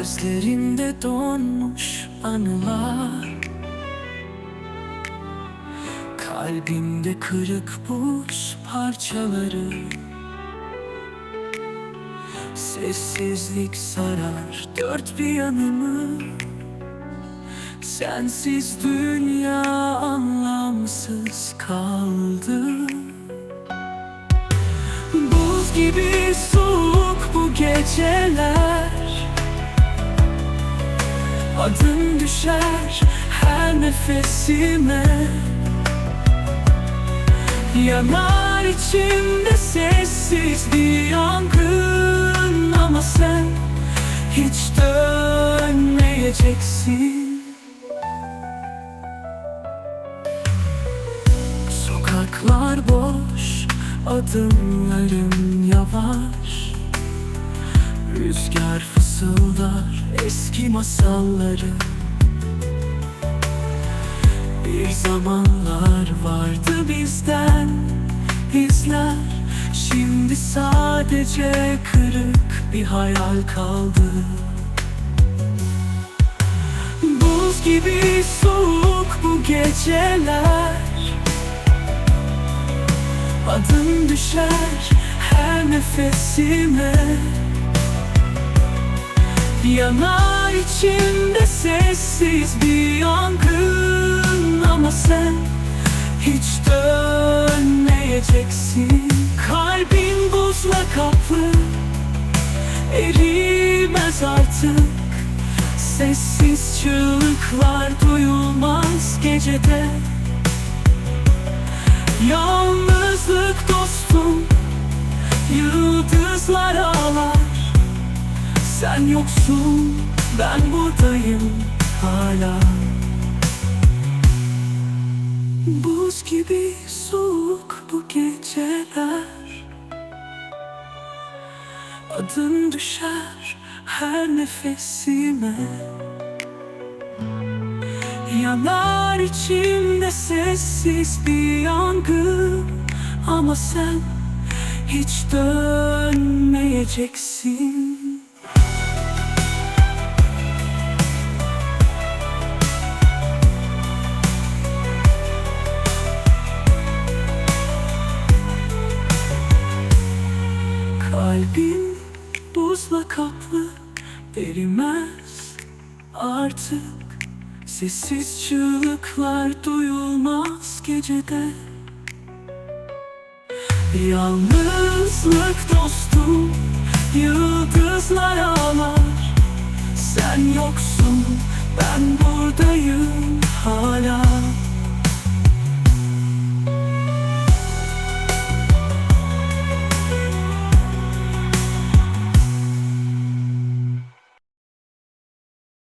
Gözlerinde donmuş anılar, kalbimde kırık buz parçaları. Sessizlik sarar dört bir yanımı, sensiz dünya anlamsız kaldı. Buz gibi soğuk bu geceler, adın düşer her nefesime. Yanar içimde sessiz bir yangın, ama sen hiç dönmeyeceksin. Sokaklar boş, adımlarım yavaş. Rüzgar fısıldar eski masalları. Bir zamanlar vardı bizden izler, şimdi sadece kırık bir hayal kaldı. Buz gibi soğuk bu geceler, adın düşer her nefesime. Yanar içimde sessiz bir yangın, ama sen hiç dönmeyeceksin. Kalbin buzla kaplı, erimez artık. Sessiz çığlıklar duyulmaz gecede. Yalnızlık dostum, yıldızlar ağlar. Sen yoksun, ben buradayım hala. Buz gibi soğuk bu geceler, adın düşer her nefesime. Yanar içimde sessiz bir yangın, ama sen hiç dönmeyeceksin. Kalbim buzla kaplı, erimez artık. Sessiz çığlıklar duyulmaz gecede. Yalnızlık dostum, yıldızlar ağlar. Sen yoksun, ben buradayım hala.